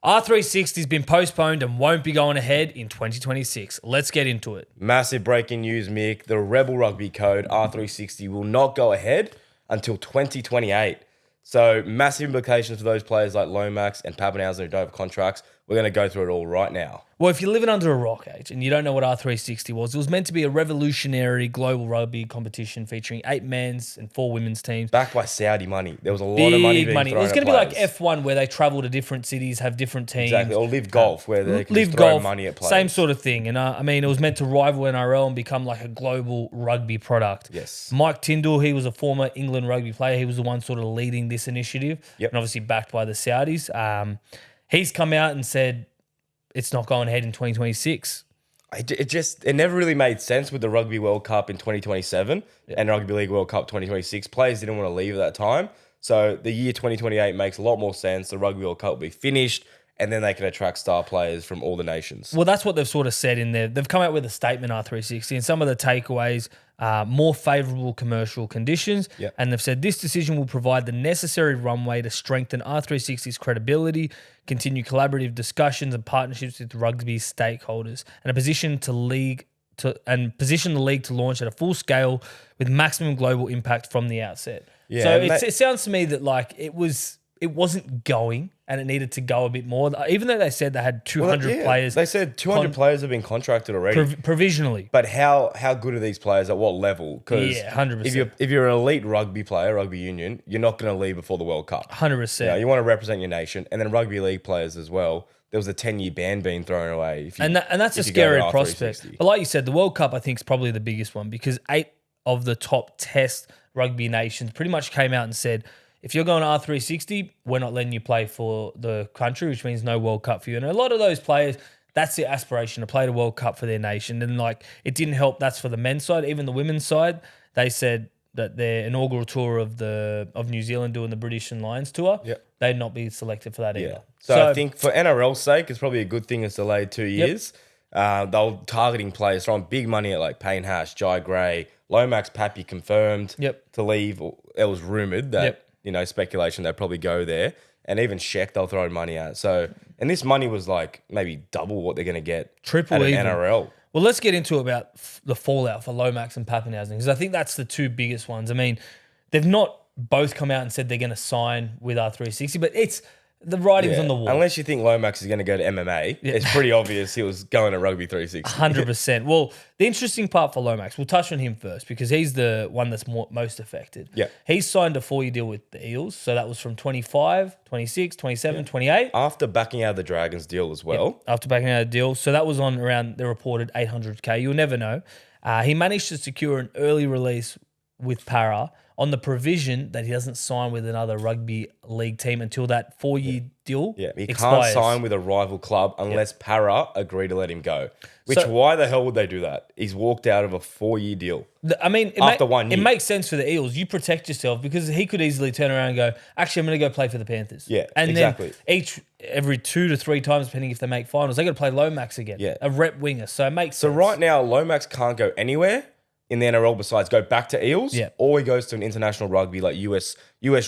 R360 has been postponed and won't be going ahead in 2026. Let's get into it. Massive breaking news, Mick. The Rebel Rugby code R360 will not go ahead until 2028. So massive implications for those players like Lomax and Papenhuyzen who don't have contracts. We're going to go through it all right now. Well, if you're living under a rock, Age, and you don't know what R360 was, it was meant to be a revolutionary global rugby competition featuring 8 men's and 4 women's teams. Backed by Saudi money. There was a lot of money being thrown at It was going to be like players. F1 where they travel to different cities, have different teams. Exactly. Or Live Golf where they can just throw money at players. Same sort of thing. And I mean, it was meant to rival NRL and become like a global rugby product. Yes. Mike Tyndall, he was a former England rugby player. He was the one sort of leading this initiative. Yep. And obviously backed by the Saudis. He's come out and said it's not going ahead in 2026. It never really made sense with the Rugby World Cup in 2027 and Rugby League World Cup 2026. Players didn't want to leave at that time. So the year 2028 makes a lot more sense. The Rugby World Cup will be finished and then they can attract star players from all the nations. Well, that's what they've sort of said in there. They've come out with a statement, R360, and some of the takeaways are more favourable commercial conditions. Yep. And they've said this decision will provide the necessary runway to strengthen R360's credibility, continue collaborative discussions and partnerships with rugby stakeholders, and position the league to launch at a full scale with maximum global impact from the outset. Yeah, so it sounds to me that like it wasn't going and it needed to go a bit more. Even though they said they had 200 players. They said 200 players have been contracted already. Provisionally. But how good are these players at what level? Because 100%. if you're an elite rugby player, rugby union, you're not going to leave before the World Cup. 100%. You want to represent your nation. And then rugby league players as well. There was a 10-year ban being thrown away. And that's a scary prospect. But like you said, the World Cup I think is probably the biggest one because 8 of the top test rugby nations pretty much came out and said, if you're going to R360, we're not letting you play for the country, which means no World Cup for you. And a lot of those players, that's their aspiration, to play the World Cup for their nation. And like it didn't help. That's for the men's side. Even the women's side, they said that their inaugural tour of New Zealand doing the British and Lions tour, they'd not be selected for that either. So I think for NRL's sake, it's probably a good thing it's delayed 2 years. They were targeting players, throwing big money at like Payne Hash, Jai Gray, Lomax, Pappy confirmed to leave. It was rumoured that, speculation they'd probably go there. And even Sheck, they'll throw money at. So, and this money was like maybe double what they're going to get Triple at an even. NRL. Well, let's get into about the fallout for Lomax and Papenhuyzen because I think that's the two biggest ones. I mean, they've not both come out and said they're going to sign with R360, but it's the writing's on the wall. Unless you think Lomax is going to go to MMA, it's pretty obvious he was going to Rugby 360. 100%. Well, the interesting part for Lomax, we'll touch on him first because he's the one that's most affected. Yeah. He's signed a 4-year deal with the Eels, so that was from 25, 26, 27, 28. After backing out of the Dragons deal as well. After backing out of the deal. So that was on around the reported 800K. You'll never know. He managed to secure an early release with Para on the provision that he doesn't sign with another rugby league team until that 4-year deal He expires. can't sign with a rival club unless Para agree to let him go. Why the hell would they do that? He's walked out of a 4-year deal. I mean, after 1 year. It makes sense for the Eels. You protect yourself because he could easily turn around and go, actually, I'm going to go play for the Panthers. Yeah, and exactly. then every 2 to 3 times, depending if they make finals, they got to play Lomax again. Yeah. A rep winger. So it makes sense. So right now, Lomax can't go anywhere in the NRL besides go back to Eels, or he goes to an international rugby like US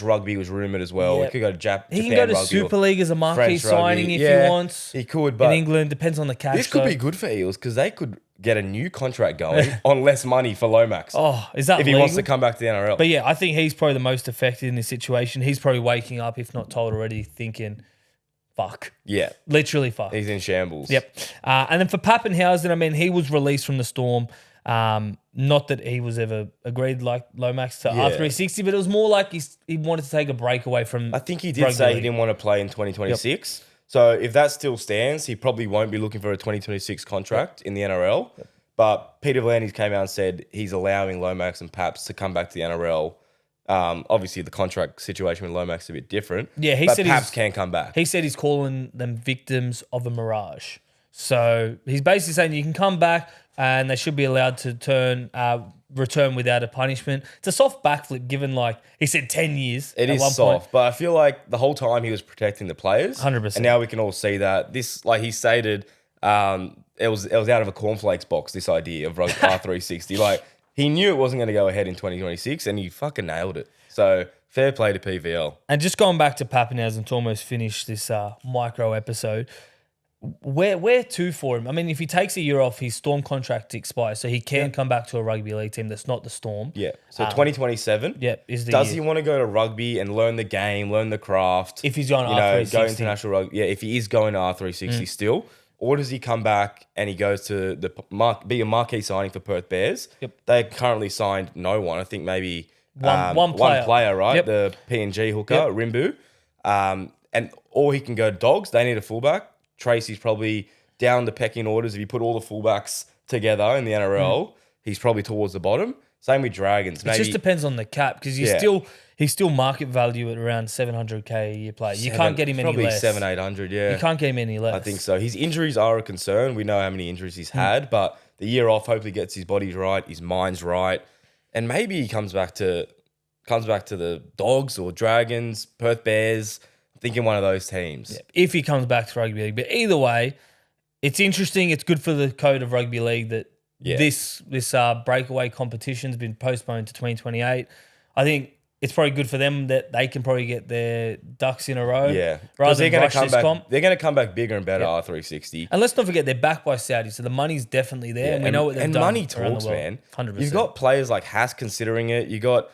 rugby was rumoured as well. He could go to Japan. He can go to Super League as a marquee signing if he wants. He could, but in England, depends on the cash. This could be good for Eels because they could get a new contract going on less money for Lomax. Oh, is that if he wants to come back to the NRL? But yeah, I think he's probably the most affected in this situation. He's probably waking up, if not told already, thinking, fuck. Yeah. Literally fuck. He's in shambles. Yep. And then for Papenhuyzen, I mean, he was released from the Storm. Not that he was ever agreed like Lomax to R360, but it was more like he wanted to take a break away from. I think he did say he didn't want to play in 2026. So if that still stands, he probably won't be looking for a 2026 contract in the NRL. But Peter V'landys came out and said he's allowing Lomax and Paps to come back to the NRL. Obviously, the contract situation with Lomax is a bit different. Yeah, he said Paps can come back. He said he's calling them victims of a mirage. So he's basically saying you can come back and they should be allowed to return without a punishment. It's a soft backflip given, like, he said 10 years. It is soft, but I feel like the whole time he was protecting the players. 100%. And now we can all see that. This, like he stated, it was out of a cornflakes box, this idea of R360. Like, he knew it wasn't going to go ahead in 2026, and he fucking nailed it. So, fair play to PVL. And just going back to Papenhuyzen to almost finish this micro episode, where to for him? I mean, if he takes a year off, his Storm contract expires, so he can come back to a rugby league team that's not the Storm. Yeah. So 2027. Yeah, is the Does year. he want to go to rugby and learn the game, learn the craft? If he's going to R360. Go international rugby. Yeah, if he is going to R360 still. Or does he come back and he goes to be a marquee signing for Perth Bears? Yep. They currently signed no one. I think maybe one player, right? Yep. The PNG hooker, Rimbu. Or he can go to Dogs. They need a fullback. Tracy's probably down the pecking orders. If you put all the fullbacks together in the NRL, he's probably towards the bottom. Same with Dragons. It just depends on the cap because he's still market value at around 700K a year player. You can't get him any less. Probably 700-800, yeah. You can't get him any less. I think so. His injuries are a concern. We know how many injuries he's had, but the year off hopefully gets his body right, his mind's right, and maybe he comes back to the Dogs or Dragons, Perth Bears. I'm thinking one of those teams. Yeah, if he comes back to rugby league. But either way, it's interesting. It's good for the code of rugby league that this breakaway competition's been postponed to 2028. I think it's probably good for them that they can probably get their ducks in a row. Yeah. Rather than they're rush this comp. They're going to come back bigger and better R360. And let's not forget they're backed by Saudi, so the money's definitely there. And we know what they've done. And money talks, man. 100%. You've got players like Haas considering it. You got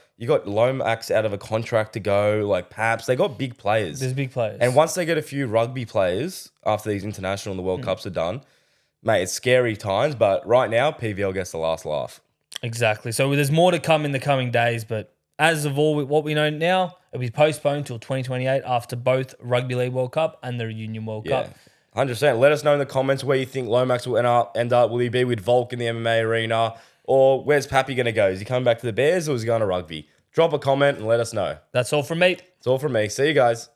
Lomax out of a contract to go, like Paps. They got big players. There's big players. And once they get a few rugby players after these international and the World Cups are done, mate, it's scary times. But right now, PVL gets the last laugh. Exactly. So there's more to come in the coming days, but as of all what we know now, it'll be postponed till 2028 after both Rugby League World Cup and the Reunion World Cup. 100%. Let us know in the comments where you think Lomax will end up. Will he be with Volk in the MMA arena? Or where's Pappy going to go? Is he coming back to the Bears or is he going to rugby? Drop a comment and let us know. That's all from me. It's all from me. See you guys.